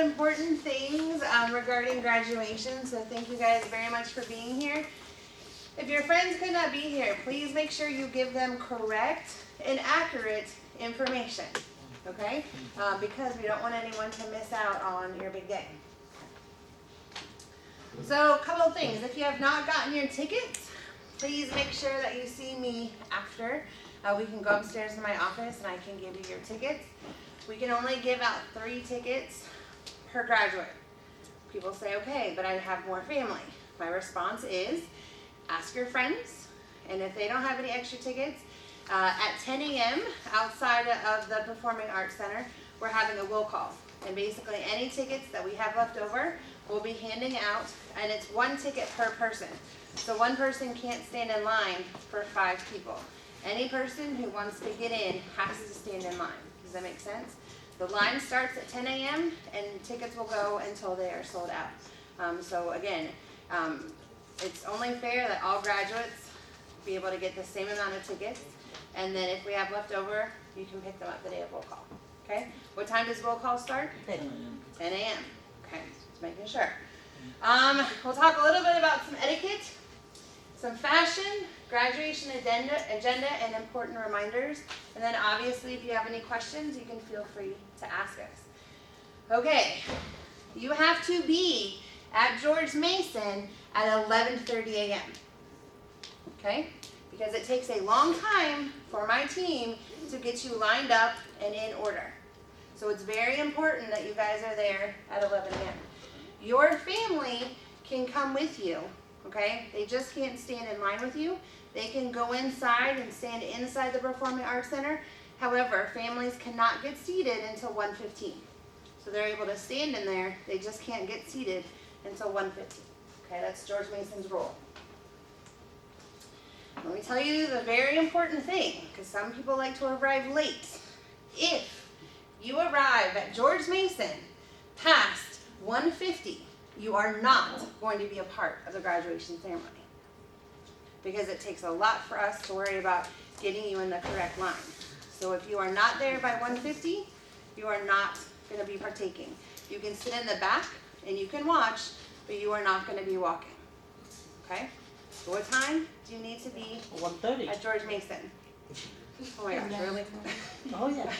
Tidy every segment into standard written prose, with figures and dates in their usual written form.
important things regarding graduation, so thank you guys very much for being here. If your friends could not be here, please make sure you give them correct and accurate information, okay? Because we don't want anyone to miss out on your big day. So, a couple of things. If you have not gotten your tickets, please make sure that you see me after. We can go upstairs to my office and I can give you your tickets. We can only give out 3 tickets per graduate. People say, okay, but I have more family. My response is, ask your friends, and if they don't have any extra tickets, at 10 a.m. outside of the Performing Arts Center, we're having a will call. And basically any tickets that we have left over, we'll be handing out, and it's 1 ticket per person. So 1 person can't stand in line for 5 people. Any person who wants to get in has to stand in line. Does that make sense? The line starts at 10 a.m. and tickets will go until they are sold out. So again, it's only fair that all graduates be able to get the same amount of tickets. And then if we have left over, you can pick them up the day of roll call. Okay? What time does roll call start? 10 a.m. 10 a.m. Okay, just making sure. We'll talk a little bit about some etiquette, some fashion, graduation agenda, and important reminders. And then obviously if you have any questions, you can feel free to ask us. Okay, you have to be at George Mason at 11:30 a.m. Okay? Because it takes a long time for my team to get you lined up and in order. So it's very important that you guys are there at 11 a.m. Your family can come with you, okay? They just can't stand in line with you. They can go inside and stand inside the Performing Arts Center. However, families cannot get seated until 1:15. So they're able to stand in there. They just can't get seated until 1:15. Okay, that's George Mason's rule. Let me tell you the very important thing, because some people like to arrive late. If you arrive at George Mason past 1:50, you are not going to be a part of the graduation ceremony. Because it takes a lot for us to worry about getting you in the correct line. So if you are not there by 1:50, you are not going to be partaking. You can sit in the back and you can watch, but you are not going to be walking. Okay? So what time do you need to be 1:30 at George Mason? Oh my gosh, really? Oh yeah.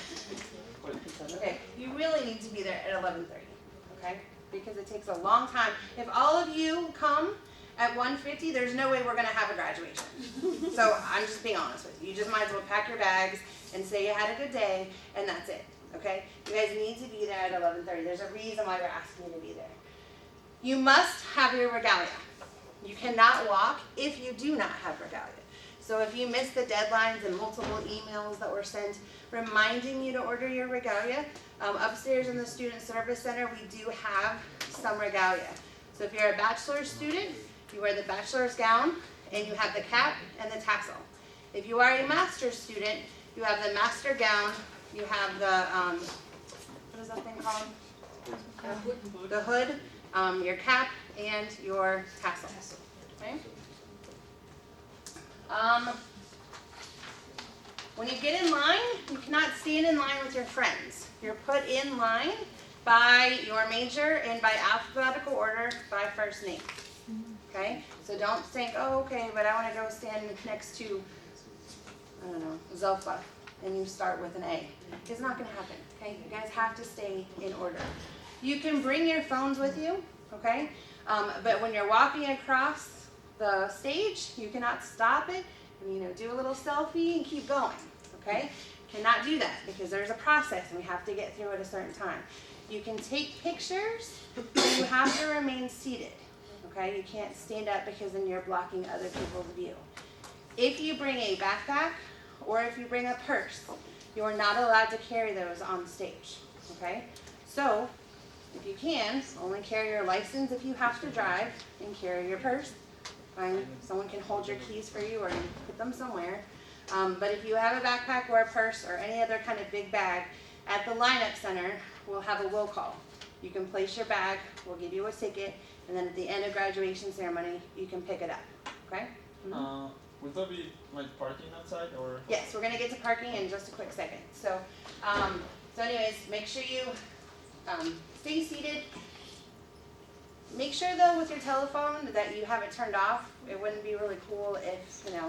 Okay, you really need to be there at 11:30. Okay? Because it takes a long time. If all of you come at 1:50, there's no way we're going to have a graduation. So I'm just being honest with you. You just might as well pack your bags and say you had a good day, and that's it. Okay? You guys need to be there at 11:30. There's a reason why we're asking you to be there. You must have your regalia. You cannot walk if you do not have regalia. So if you miss the deadlines and multiple emails that were sent reminding you to order your regalia, upstairs in the Student Service Center, we do have some regalia. So if you're a bachelor's student, you wear the bachelor's gown and you have the cap and the tassel. If you are a master's student, you have the master gown, you have the, what is that thing called? The hood, your cap, and your tassel. Okay? When you get in line, you cannot stand in line with your friends. You're put in line by your major and by alphabetical order by first name. Okay? So don't think, oh, okay, but I want to go stand next to, I don't know, Zilpha, and you start with an A. It's not going to happen. Okay? You guys have to stay in order. You can bring your phones with you, okay? But when you're walking across the stage, you cannot stop it and, do a little selfie and keep going, okay? Cannot do that because there's a process and we have to get through at a certain time. You can take pictures, but you have to remain seated, okay? You can't stand up because then you're blocking other people's view. If you bring a backpack or if you bring a purse, you are not allowed to carry those on stage, okay? So, if you can, only carry your license if you have to drive and carry your purse. Fine, someone can hold your keys for you or you put them somewhere. But if you have a backpack or a purse or any other kind of big bag, at the lineup center, we'll have a will call. You can place your bag, we'll give you a ticket, and then at the end of graduation ceremony, you can pick it up, okay? Would there be like parking outside or? Yes, we're gonna get to parking in just a quick second. So anyways, make sure you Stay seated. Make sure though with your telephone that you have it turned off. It wouldn't be really cool if, you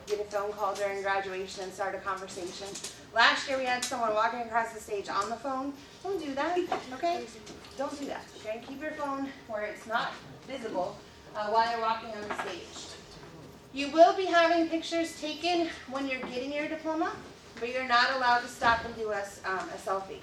get a phone call during graduation and start a conversation. Last year we had someone walking across the stage on the phone. Don't do that, okay? Don't do that, okay? Keep your phone where it's not visible while you're walking on the stage. You will be having pictures taken when you're getting your diploma, but you're not allowed to stop and do a selfie.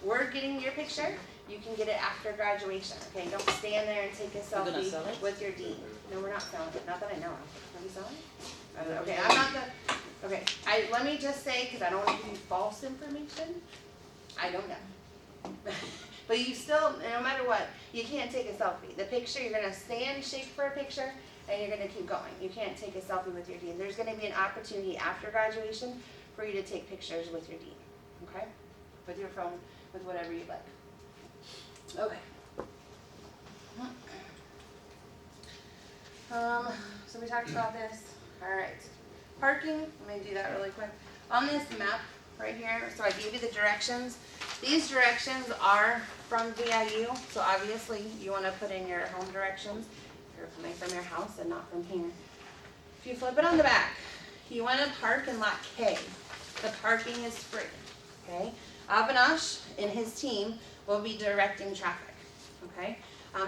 We're getting your picture. You can get it after graduation, okay? Don't stand there and take a selfie with your dean. No, we're not selling it. Not that I know of. Are we selling it? Okay, I'm not the, okay. Let me just say, because I don't want to give you false information, I don't know. But you still, no matter what, you can't take a selfie. The picture, you're going to stand, shake for a picture, and you're going to keep going. You can't take a selfie with your dean. There's going to be an opportunity after graduation for you to take pictures with your dean, okay? With your phone, with whatever you'd like. Okay. So we talked about this. All right. Parking, let me do that really quick. On this map right here, so I gave you the directions. These directions are from VIU, so obviously you want to put in your home directions. If you're coming from your house and not from here. If you flip it on the back, you want to park in lot K. The parking is free, okay? Avinash and his team will be directing traffic, okay?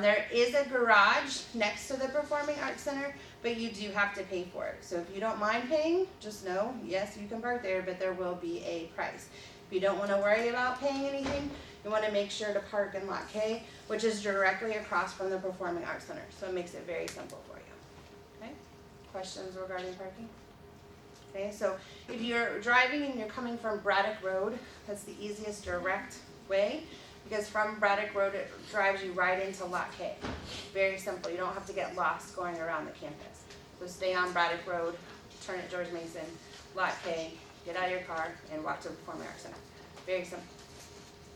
There is a garage next to the Performing Arts Center, but you do have to pay for it. So if you don't mind paying, just know, yes, you can park there, but there will be a price. If you don't want to worry about paying anything, you want to make sure to park in Lot K, which is directly across from the Performing Arts Center. So it makes it very simple for you. Okay? Questions regarding parking? Okay, so if you're driving and you're coming from Braddock Road, that's the easiest direct way, because from Braddock Road it drives you right into Lot K. Very simple. You don't have to get lost going around the campus. So stay on Braddock Road, turn at George Mason, Lot K, get out of your car, and walk to the Performing Arts Center. Very simple.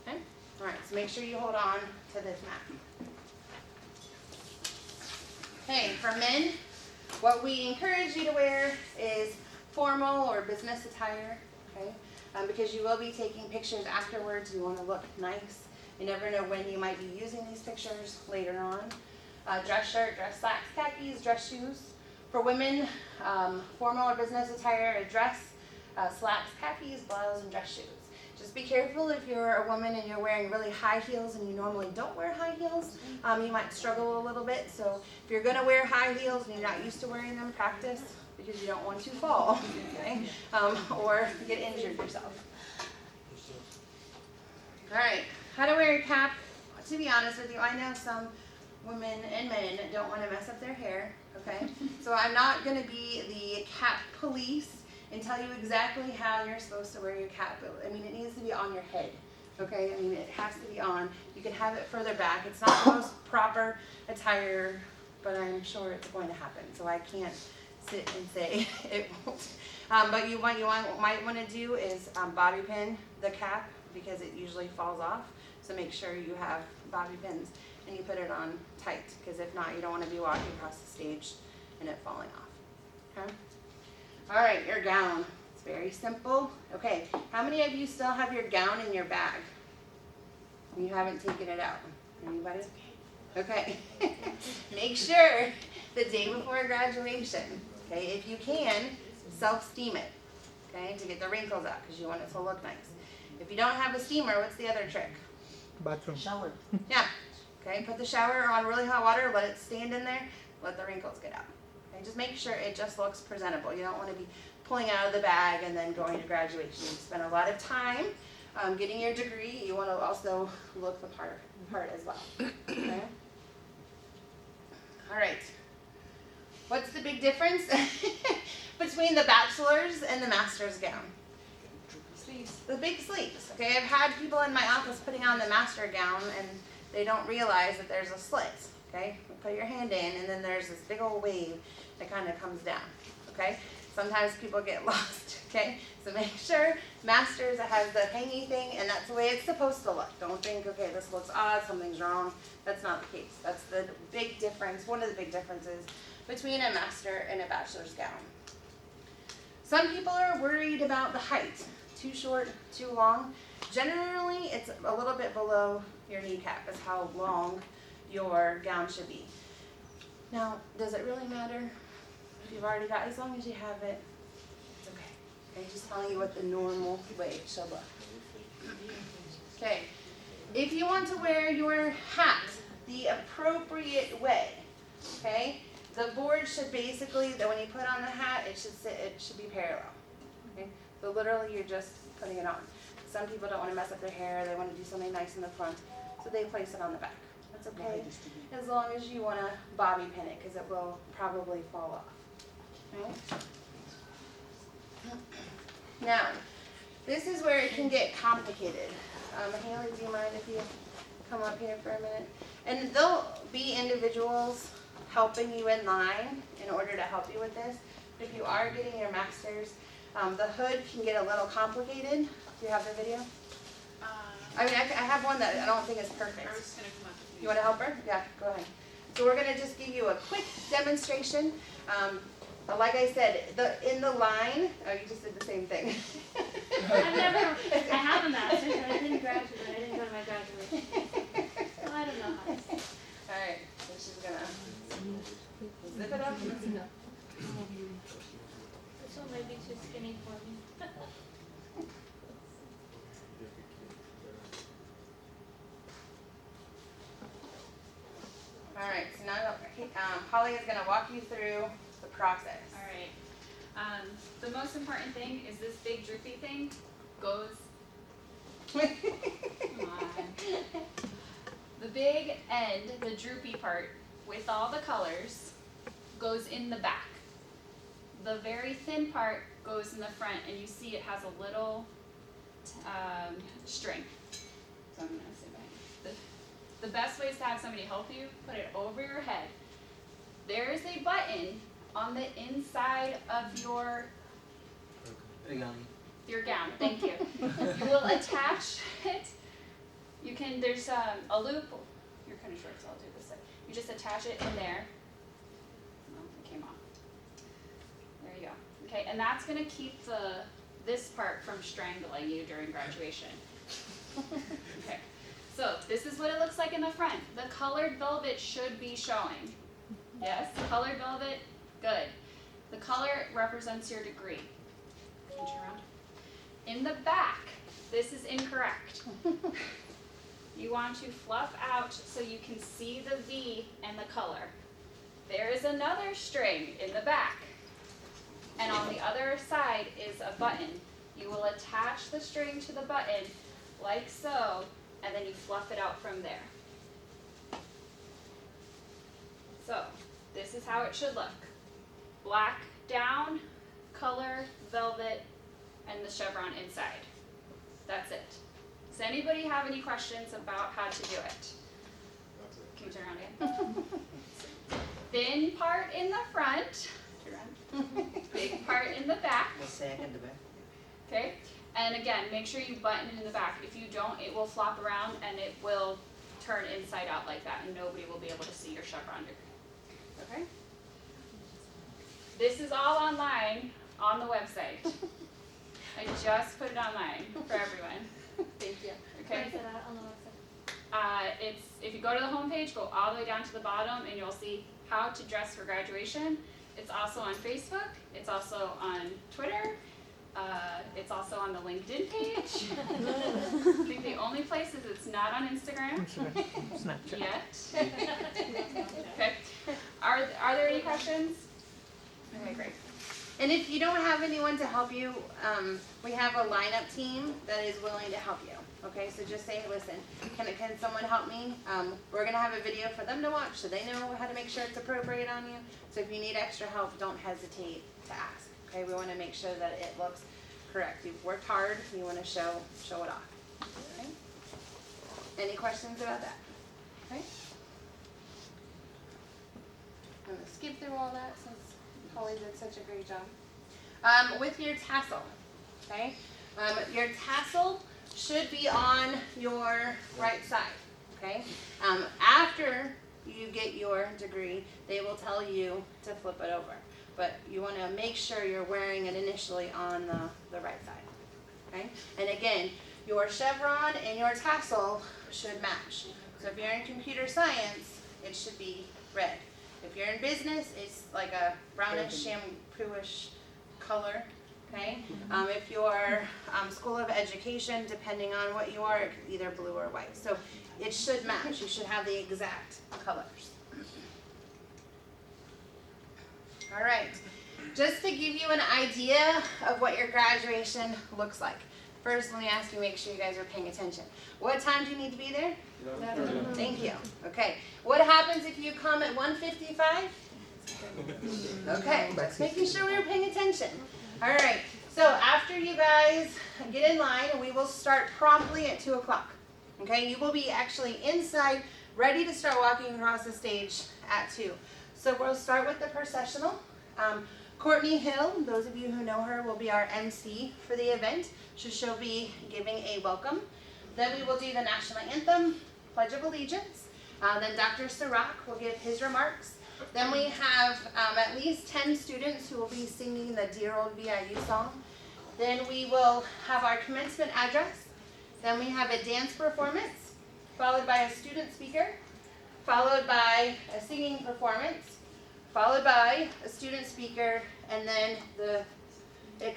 Okay? All right, so make sure you hold on to this map. Okay, for men, what we encourage you to wear is formal or business attire, okay? Because you will be taking pictures afterwards. You want to look nice. You never know when you might be using these pictures later on. Dress shirt, dress slacks, khakis, dress shoes. For women, formal or business attire, a dress, slacks, khakis, blouse, and dress shoes. Just be careful if you're a woman and you're wearing really high heels and you normally don't wear high heels. You might struggle a little bit. So if you're going to wear high heels and you're not used to wearing them, practice, because you don't want to fall, okay? Or get injured yourself. All right, how to wear a cap. To be honest with you, I know some women and men don't want to mess up their hair, okay? So I'm not going to be the cap police and tell you exactly how you're supposed to wear your cap. I mean, it needs to be on your head, okay? I mean, it has to be on. You can have it further back. It's not the most proper attire, but I'm sure it's going to happen. So I can't sit and say it won't. But you might want to do is bobby pin the cap, because it usually falls off. So make sure you have bobby pins and you put it on tight, because if not, you don't want to be walking across the stage and it falling off. Okay? All right, your gown. It's very simple. Okay, how many of you still have your gown in your bag? You haven't taken it out. Anybody? Okay. Make sure the day before graduation, okay, if you can, self-steam it, okay, to get the wrinkles out, because you want it to look nice. If you don't have a steamer, what's the other trick? Bathroom. Shower. Yeah. Okay, put the shower on really hot water, let it stand in there, let the wrinkles get out. Okay, just make sure it just looks presentable. You don't want to be pulling out of the bag and then going to graduation. You spend a lot of time getting your degree. You want to also look the part as well. Okay? All right. What's the big difference between the bachelor's and the master's gown? The big sleeves. Okay, I've had people in my office putting on the master gown and they don't realize that there's a slit. Okay, you put your hand in and then there's this big old wave that kind of comes down. Okay, sometimes people get lost. Okay, so make sure master's has the hangy thing, and that's the way it's supposed to look. Don't think, okay, this looks odd, something's wrong. That's not the case. That's the big difference. One of the big differences between a master and a bachelor's gown. Some people are worried about the height. Too short, too long. Generally, it's a little bit below your kneecap is how long your gown should be. Now, does it really matter if you've already got, as long as you have it, it's okay. I'm just telling you what the normal way it should look. Okay, if you want to wear your hat the appropriate way, okay, the board should basically, that when you put on the hat, it should sit, it should be parallel. Okay, so literally you're just putting it on. Some people don't want to mess up their hair, they want to do something nice in the front, so they place it on the back. That's okay, as long as you want to bobby pin it, because it will probably fall off. Okay? Now, this is where it can get complicated. Haley, do you mind if you come up here for a minute? And there'll be individuals helping you in line in order to help you with this. But if you are getting your master's, the hood can get a little complicated. Do you have the video? I mean, I have one that I don't think is perfect. I was gonna come up with You want to help her? Yeah, go ahead. So we're going to just give you a quick demonstration. Like I said, in the line, oh, you just did the same thing. I have a master's, but I didn't graduate. I didn't go to my graduation. Well, I don't know how to say. All right, so she's going to zip it up. This one might be too skinny for me. All right, so now Holly is going to walk you through the process. All right. The most important thing is this big droopy thing goes. Come on. The big end, the droopy part, with all the colors, goes in the back. The very thin part goes in the front, and you see it has a little string. So I'm gonna sit behind. The best way is to have somebody help you. Put it over your head. There is a button on the inside of your gown. Thank you. You will attach it. You can. There's a loop. You're kind of short, so I'll do this side. You just attach it in there. Oh, it came off. There you go. Okay, and that's gonna keep this part from strangling you during graduation. Okay. So this is what it looks like in the front. The colored velvet should be showing. Yes, colored velvet, good. The color represents your degree. Can you turn around? In the back, this is incorrect. You want to fluff out so you can see the V and the color. There is another string in the back. And on the other side is a button. You will attach the string to the button like so, and then you fluff it out from there. So, this is how it should look. Black down, color, velvet, and the chevron inside. That's it. Does anybody have any questions about how to do it? Can you turn around again? Thin part in the front, turn around. Big part in the back. Okay? And again, make sure you button it in the back. If you don't, it will flop around and it will turn inside out like that, and nobody will be able to see your chevron degree. Okay? This is all online on the website. I just put it online for everyone. Thank you. Where Okay? is it at on the website? It's if you go to the homepage, go all the way down to the bottom, and you'll see how to dress for graduation. It's also on Facebook. It's also on Twitter. It's also on the LinkedIn page. I think the only place is it's not on Instagram yet. Okay. Are there any questions? Okay, great. And if you don't have anyone to help you, we have a lineup team that is willing to help you. Okay, so just say, listen, can someone help me? We're going to have a video for them to watch so they know how to make sure it's appropriate on you. So if you need extra help, don't hesitate to ask. Okay, we want to make sure that it looks correct. You've worked hard, you want to show it off. Okay? Any questions about that? Okay? I'm going to skip through all that since Holly did such a great job. With your tassel, okay? Your tassel should be on your right side, okay? After you get your degree, they will tell you to flip it over. But you want to make sure you're wearing it initially on the right side, okay? And again, your chevron and your tassel should match. So if you're in computer science, it should be red. If you're in business, it's like a brownish, shampooish color. Okay. If you're School of Education, depending on what you are, it could be either blue or white. So it should match. You should have the exact colors. All right. Just to give you an idea of what your graduation looks like. First, let me ask you, make sure you guys are paying attention. What time do you need to be there? Thank you. Okay. What happens if you come at 1:55? Okay. Making sure we were paying attention. All right. So after you guys get in line, we will start promptly at 2 o'clock. Okay. You will be actually inside, ready to start walking across the stage at 2. So we'll start with the processional. Courtney Hill, those of you who know her, will be our MC for the event. So she'll be giving a welcome. Then we will do the national anthem, Pledge of Allegiance. Then Dr. Sirach will give his remarks. Then we have at least 10 students who will be singing the Dear Old VIU song. Then we will have our commencement address. Then we have a dance performance, followed by a student speaker, followed by a singing performance, followed by a student speaker, and then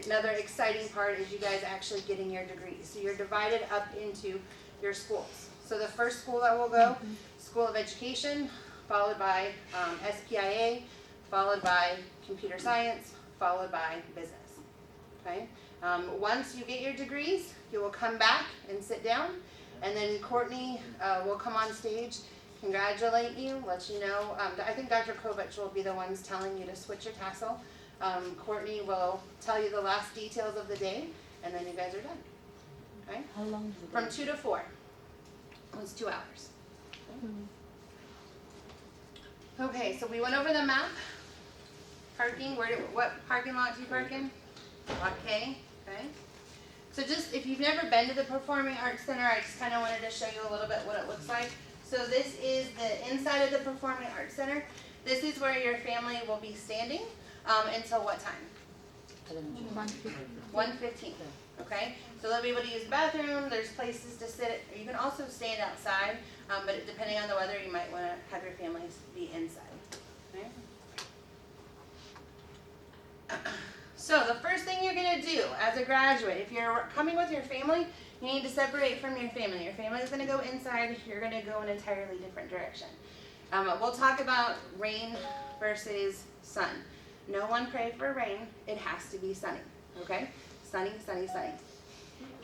another exciting part is you guys actually getting your degrees. So you're divided up into your schools. So the first school that will go, School of Education, followed by SPIA, followed by Computer Science, followed by Business. Okay. Once you get your degrees, you will come back and sit down, and then Courtney will come on stage, congratulate you, let you know. I think Dr. Kovach will be the ones telling you to switch your tassel. Courtney will tell you the last details of the day, and then you guys are done. Okay? How long is it? From 2 to 4. It's 2 hours. Okay, so we went over the map. Parking, what parking lot do you park in? Lot K, okay. So just, if you've never been to the Performing Arts Center, I just kind of wanted to show you a little bit what it looks like. So this is the inside of the Performing Arts Center. This is where your family will be standing until what time? 1:15. Okay, so they'll be able to use the bathroom. There's places to sit. You can also stand outside, but depending on the weather, you might want to have your families be inside. Okay? So the first thing you're going to do as a graduate, if you're coming with your family, you need to separate from your family. Your family is going to go inside. You're going to go in an entirely different direction. We'll talk about rain versus sun. No one pray for rain. It has to be sunny. Okay? Sunny, sunny, sunny.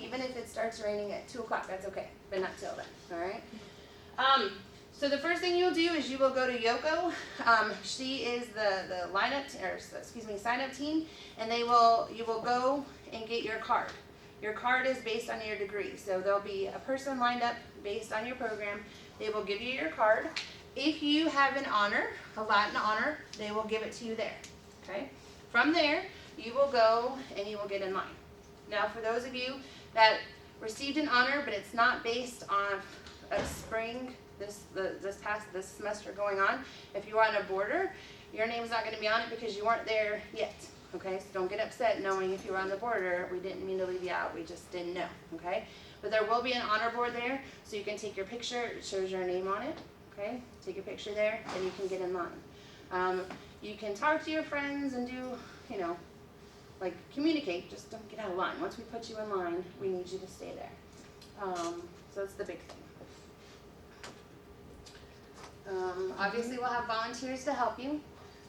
Even if it starts raining at 2 o'clock, that's okay, but not till then. All right? So the first thing you'll do is you will go to Yoko. She is the sign-up team, and you will go and get your card. Your card is based on your degree, so there'll be a person lined up based on your program. They will give you your card. If you have an honor, a Latin honor, they will give it to you there. Okay? From there, you will go and you will get in line. Now, for those of you that received an honor, but it's not based on a spring, this semester going on, if you are on a border, your name's not going to be on it because you weren't there yet. Okay, so don't get upset knowing if you were on the border, we didn't mean to leave you out, we just didn't know. Okay, but there will be an honor board there, so you can take your picture. It shows your name on it. Okay, take your picture there, and you can get in line. You can talk to your friends and do, like communicate, just don't get out of line. Once we put you in line, we need you to stay there. So that's the big thing. Obviously, we'll have volunteers to help you.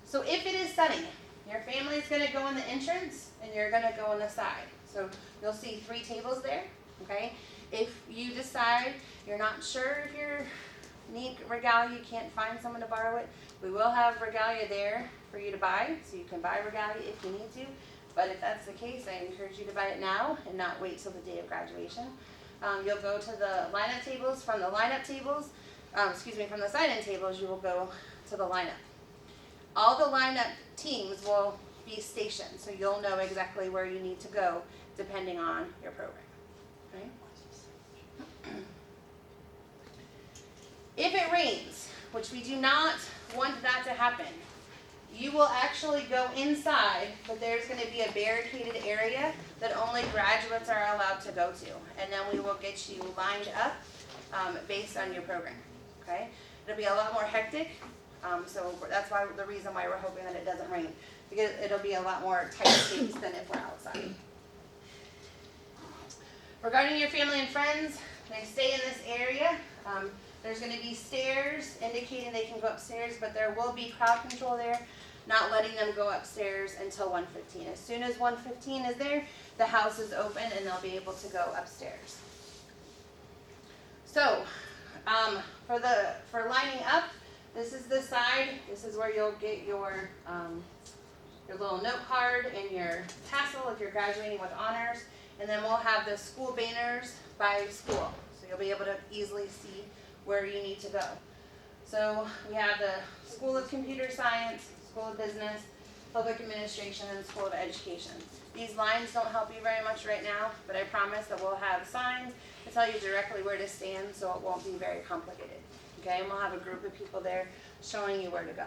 So if it is sunny, your family is going to go in the entrance and you're going to go on the side. So you'll see 3 tables there, okay? If you decide you're not sure if you need regalia, you can't find someone to borrow it, we will have regalia there for you to buy, so you can buy regalia if you need to. But if that's the case, I encourage you to buy it now and not wait till the day of graduation. You'll go to the lineup tables. From the lineup tables, from the sign-in tables, you will go to the lineup. All the lineup teams will be stationed, so you'll know exactly where you need to go depending on your program. Okay? If it rains, which we do not want that to happen, you will actually go inside, but there's going to be a barricaded area that only graduates are allowed to go to. And then we will get you lined up based on your program. Okay? It'll be a lot more hectic. So that's why the reason why we're hoping that it doesn't rain, because it'll be a lot more tight-paced than if we're outside. Regarding your family and friends, they stay in this area. There's going to be stairs indicating they can go upstairs, but there will be crowd control there, not letting them go upstairs until 1:15. As soon as 1:15 is there, the house is open and they'll be able to go upstairs. So, for lining up, this is the side. This is where you'll get your little note card and your tassel if you're graduating with honors. And then we'll have the school banners by school. So you'll be able to easily see where you need to go. So we have the School of Computer Science, School of Business, Public Administration, and School of Education. These lines don't help you very much right now, but I promise that we'll have signs to tell you directly where to stand, so it won't be very complicated. Okay, and we'll have a group of people there showing you where to go.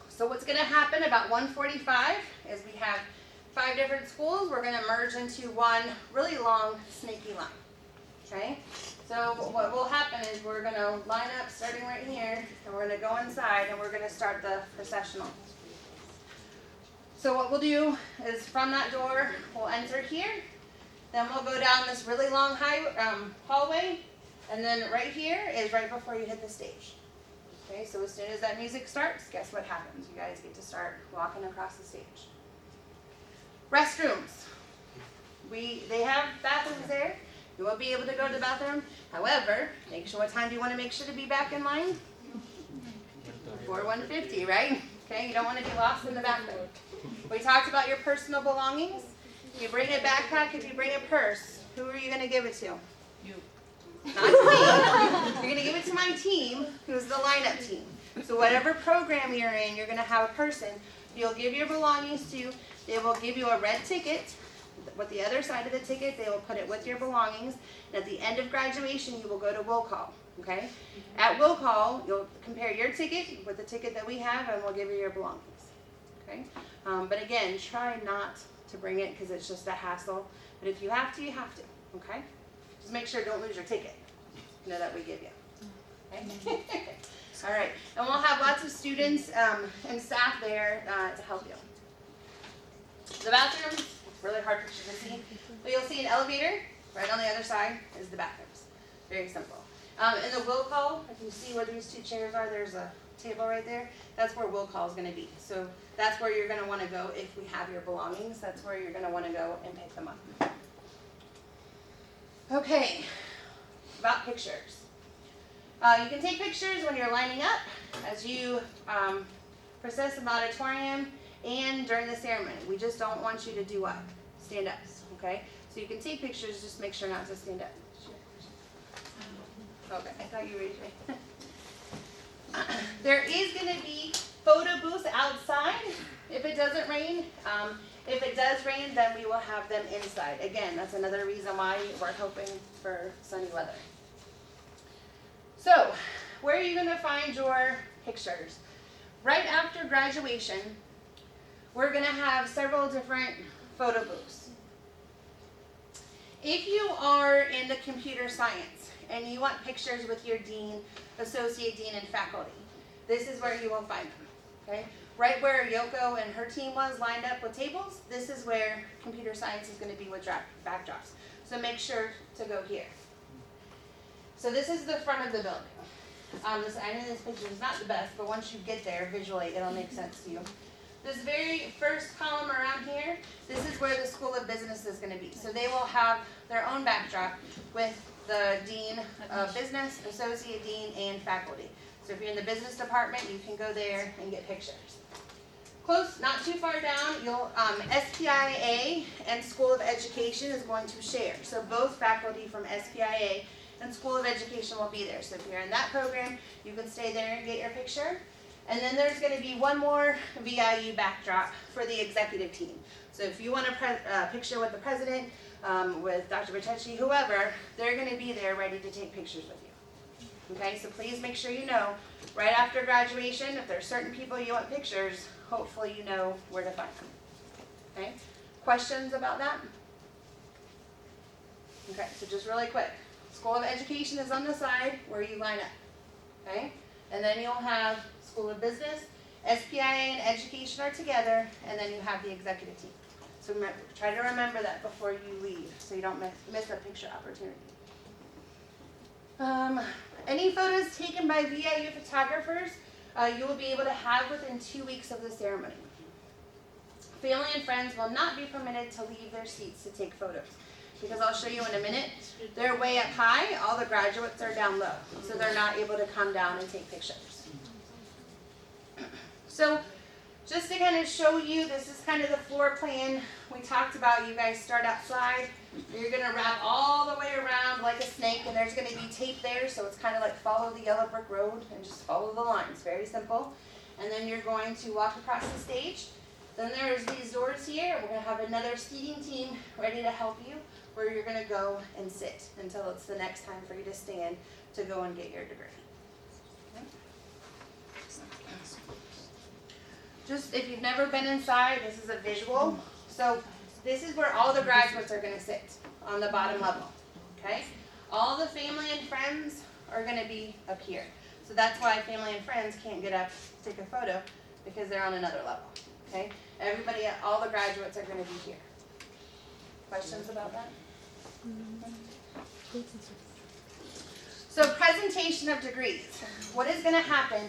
So what's going to happen about 1:45 is we have 5 different schools. We're going to merge into one really long, snaky line. Okay? So what will happen is we're going to line up starting right here, and we're going to go inside, and we're going to start the processional. So what we'll do is from that door, we'll enter here. Then we'll go down this really long hallway, and then right here is right before you hit the stage. Okay, so as soon as that music starts, guess what happens? You guys get to start walking across the stage. Restrooms. They have bathrooms there. You will be able to go to the bathroom. However, make sure what time do you want to make sure to be back in line? Before 1:50, right? Okay, you don't want to be lost in the bathroom. We talked about your personal belongings. If you bring a backpack, if you bring a purse, who are you going to give it to? You. Not to me. You're going to give it to my team, who's the lineup team. So whatever program you're in, you're going to have a person you'll give your belongings to. They will give you a red ticket. With the other side of the ticket, they will put it with your belongings. And at the end of graduation, you will go to will call. Okay? At will call, you'll compare your ticket with the ticket that we have, and we'll give you your belongings. Okay? But again, try not to bring it because it's just a hassle. But if you have to, you have to. Okay? Just make sure don't lose your ticket. You know that we give you. Okay? All right. And we'll have lots of students and staff there to help you. The bathroom, really hard picture to see. But you'll see an elevator. Right on the other side is the bathrooms. Very simple. In the will call, if you see where these 2 chairs are, there's a table right there. That's where will call is going to be. So that's where you're going to want to go if we have your belongings. That's where you're going to want to go and pick them up. Okay, about pictures. You can take pictures when you're lining up, as you process in the auditorium, and during the ceremony. We just don't want you to do what? Stand up, okay? So you can take pictures, just make sure not to stand up. Okay, I thought you raised your hand. There is going to be photo booths outside if it doesn't rain. If it does rain, then we will have them inside. Again, that's another reason why we're hoping for sunny weather. So, where are you going to find your pictures? Right after graduation, we're going to have several different photo booths. If you are in the computer science and you want pictures with your dean, associate dean, and faculty, this is where you will find them. Okay? Right where Yoko and her team was lined up with tables, this is where computer science is going to be with backdrops. So make sure to go here. So this is the front of the building. I know this picture is not the best, but once you get there visually, it'll make sense to you. This very first column around here, this is where the School of Business is going to be. So they will have their own backdrop with the Dean of Business, Associate Dean, and faculty. So if you're in the business department, you can go there and get pictures. Close, not too far down, SPIA and School of Education is going to share. So both faculty from SPIA and School of Education will be there. So if you're in that program, you can stay there and get your picture. And then there's going to be one more VIU backdrop for the executive team. So if you want a picture with the president, with Dr. Bertecci, whoever, they're going to be there ready to take pictures with you. Okay, so please make sure you know right after graduation, if there's certain people you want pictures, hopefully you know where to find them. Okay, questions about that? Okay, so just really quick. School of Education is on the side where you line up. Okay, and then you'll have School of Business, SPIA and Education are together, and then you have the executive team. So remember, try to remember that before you leave so you don't miss a picture opportunity. Any photos taken by VIU photographers, you will be able to have within 2 weeks of the ceremony. Family and friends will not be permitted to leave their seats to take photos, because I'll show you in a minute. They're way up high, all the graduates are down low, so they're not able to come down and take pictures. So just to kind of show you, this is kind of the floor plan we talked about. You guys start outside. You're going to wrap all the way around like a snake, and there's going to be tape there, so it's kind of like follow the yellow brick road and just follow the lines. Very simple. And then you're going to walk across the stage. Then there's these doors here. We're going to have another seating team ready to help you, where you're going to go and sit until it's the next time for you to stand to go and get your degree. Okay? Just if you've never been inside, this is a visual. So this is where all the graduates are going to sit on the bottom level. Okay? All the family and friends are going to be up here. So that's why family and friends can't get up to take a photo, because they're on another level. Okay? Everybody, all the graduates are going to be here. Questions about that? So presentation of degrees. What is going to happen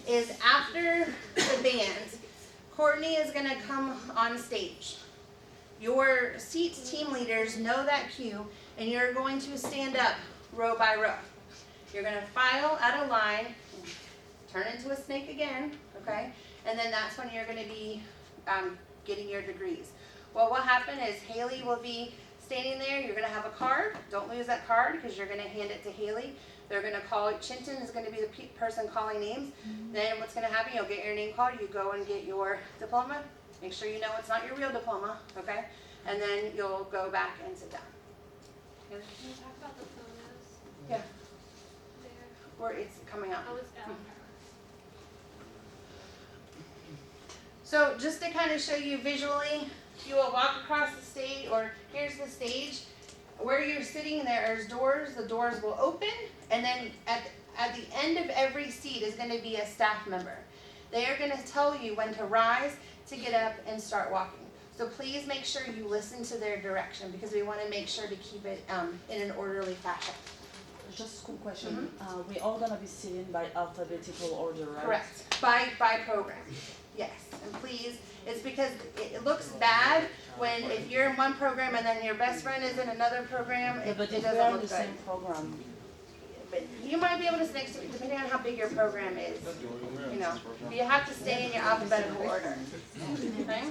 is after the band, Courtney is going to come on stage. Your seat team leaders know that cue, and you're going to stand up row by row. You're going to file out of line, turn into a snake again, okay? And then that's when you're going to be getting your degrees. What will happen is Haley will be standing there. You're going to have a card. Don't lose that card, because you're going to hand it to Haley. They're going to call it. Chinton is going to be the person calling names. Then what's going to happen, you'll get your name called. You go and get your diploma. Make sure you know it's not your real diploma, okay? And then you'll go back and sit down. Can you talk about the photos? Yeah. There. Or it's coming out. Oh, it's down. So just to kind of show you visually, you will walk across the stage, or here's the stage. Where you're sitting, there's doors. The doors will open, and then at the end of every seat is going to be a staff member. They are going to tell you when to rise, to get up, and start walking. So please make sure you listen to their direction, because we want to make sure to keep it in an orderly fashion. Just a quick question. We're all gonna be sitting by alphabetical order, right? Correct. By program. Yes. And please, it's because it looks bad when if you're in one program and then your best friend is in another program. Yeah, but it if we're doesn't in look the good. same program, But you might be able to sit next to it, depending on how big your program is. You know, you have to stay in your alphabetical order. Okay?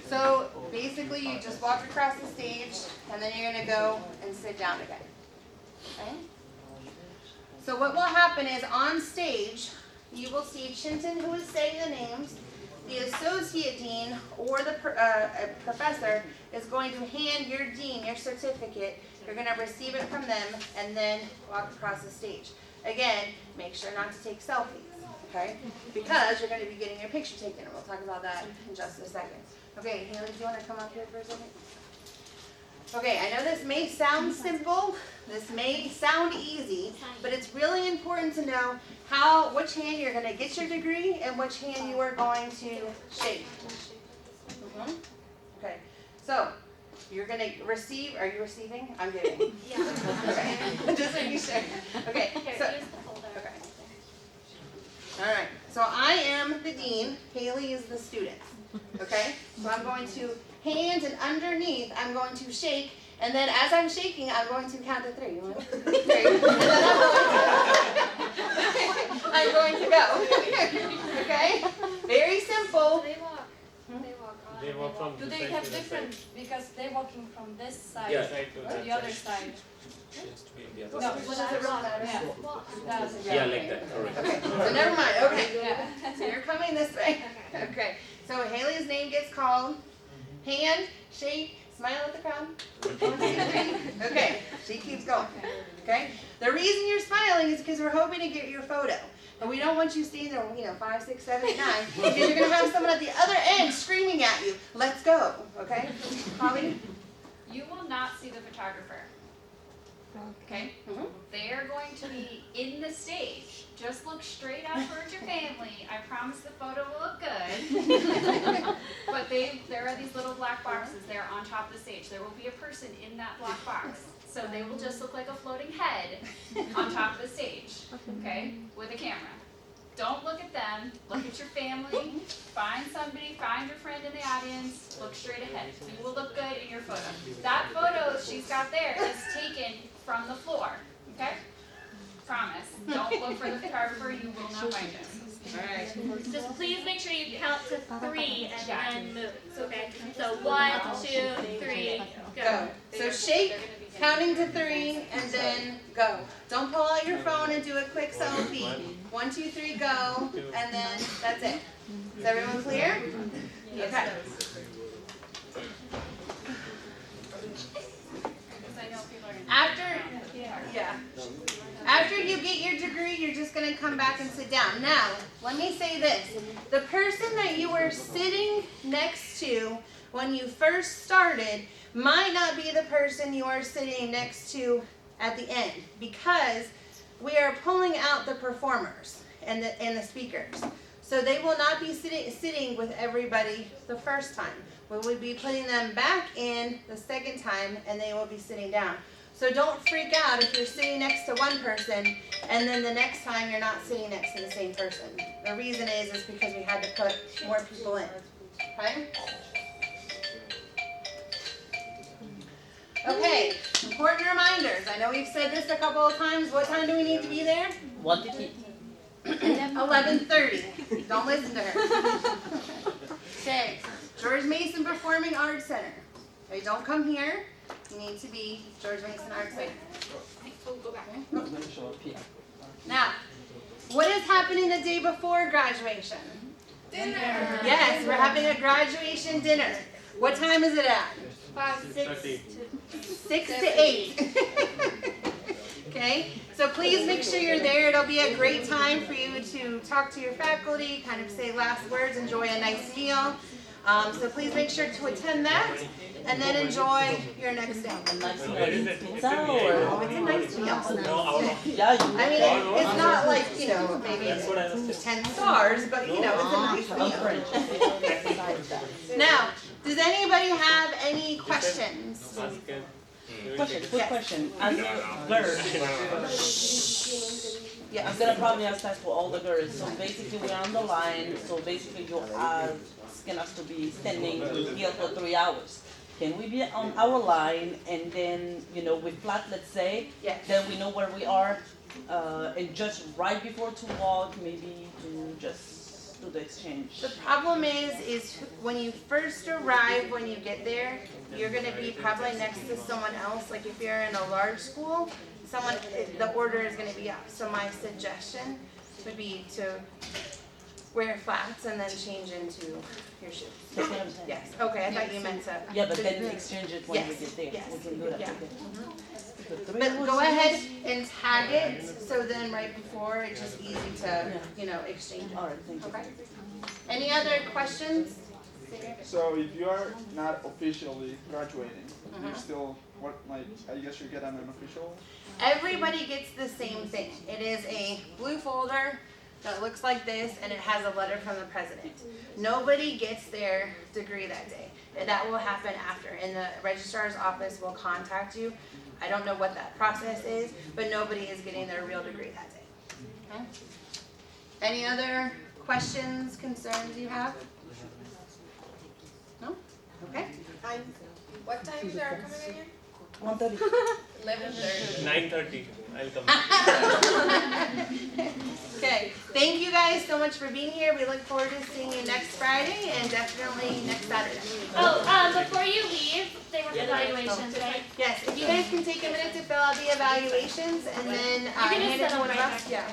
So basically, you just walk across the stage, and then you're going to go and sit down again. Okay? So what will happen is on stage, you will see Chinton, who is saying the names. The associate dean or the professor is going to hand your dean your certificate. You're going to receive it from them and then walk across the stage. Again, make sure not to take selfies, okay? Because you're going to be getting your picture taken, and we'll talk about that in just a second. Okay, Haley, do you want to come up here for a second? Okay, I know this may sound simple, this may sound easy, but it's really important to know which hand you're going to get your degree and which hand you are going to shake. Okay, so you're going to receive, are you receiving? I'm giving. Yeah. Okay, just making sure. Okay, Here, so, use the folder. okay. All right, so I am the dean, Haley is the student. Okay, so I'm going to hand, and underneath I'm going to shake, and then as I'm shaking I'm going to count to 3. 1, 2, 3, and then I'm going to go. Okay, very simple. They walk. They walk on. They walk from Do the they side have to the different, side. because they're walking from this side Yeah. Side to to that the other side. side? Yes, to be on the other No, side. Does it really matter? Yeah. Yeah, like that, correct. Okay, so never mind. Okay, Yeah. so you're coming this way. Okay, so Haley's name gets called. Hand, shake, Smile at the crowd. 1, 2, 3. Okay, she keeps going. Okay? The reason you're smiling is because we're hoping to get your photo. But we don't want you standing there, 5, 6, 7, 8, 9, because you're going to have someone at the other end screaming at you, let's go. Okay? Holly? You will not see the photographer. Okay? Mhm. They are going to be in the stage. Just look straight out towards your family. I promise the photo will look good. But there are these little black boxes there on top of the stage. There will be a person in that black box. So they will just look like a floating head on top of the stage, okay, with a camera. Don't look at them, look at your family, find somebody, find your friend in the audience, look straight ahead. You will look good in your photo. That photo she's got there is taken from the floor, okay? Promise. Don't look for the photographer, you will not find him. Alright. Just please make sure you count to 3 and then move. Okay. So 1, 2, 3, Go. go. So shake, counting to 3, and then go. Don't pull out your phone and do a quick selfie. 1, 2, 3, go, and then that's it. Is everyone clear? Okay. After you get your degree, you're just going to come back and sit down. Now, let me say this. The person that you were sitting next to when you first started might not be the person you are sitting next to at the end, because we are pulling out the performers and the speakers. So they will not be sitting with everybody the first time. We will be putting them back in the second time, and they will be sitting down. So don't freak out if you're sitting next to one person and then the next time you're not sitting next to the same person. The reason is because we had to put more people in. Okay? Okay, important reminders. I know we've said this a couple of times. What time do we need to be there? 11:30. Don't listen to her. Okay, George Mason Performing Arts Center. Okay, don't come here. You need to be George Mason Arts Center. Go back. Now, what is happening the day before graduation? Dinner. Yes, we're having a graduation dinner. What time is it at? 6 to 8. Okay, so please make sure you're there. It'll be a great time for you to talk to your faculty, kind of say last words, enjoy a nice meal. So please make sure to attend that, and then enjoy your next day. Pizza or? Oh, it's a nice meal. Yeah, I mean, it's not like, maybe 10 stars, but it's a nice meal. Now, does anybody have any questions? Quick question. As a girl, Yes. I'm gonna probably ask that for all the girls. So basically, we're on the line. So basically, you're asking us to be standing here for 3 hours. Can we be on our line and then, with flat, let's say, Yes. then we know where we are, and just right before to walk, maybe to just do the exchange. The problem is when you first arrive, when you get there, you're going to be probably next to someone else. Like if you're in a large school, the order is going to be up. So my suggestion would be to wear flats and then change into your shoes. That's what I'm saying. Yes. Okay. I thought you meant to. Yeah, but then exchange it when we Yes, get there. yes, We can do that. yeah. Okay. But go ahead and tag it, so then right before it's just easy to exchange it. All right, thank you. Okay. Any other questions? So if you are not officially graduating, you're still I guess you get an unofficial. Everybody gets the same thing. It is a blue folder that looks like this, and it has a letter from the president. Nobody gets their degree that day. And that will happen after, and the registrar's office will contact you. I don't know what that process is, but nobody is getting their real degree that day. Okay? Any other questions, concerns you have? No? Okay. What times are coming in here? 1:30. 11:30. 9:30. I'll come. Okay. Thank you guys so much for being here. We look forward to seeing you next Friday and definitely next Saturday. Before you leave, they have evaluations, right? Yes, if you guys can take a minute to fill out the evaluations and then can just hand it sit to on one of my us. Yeah.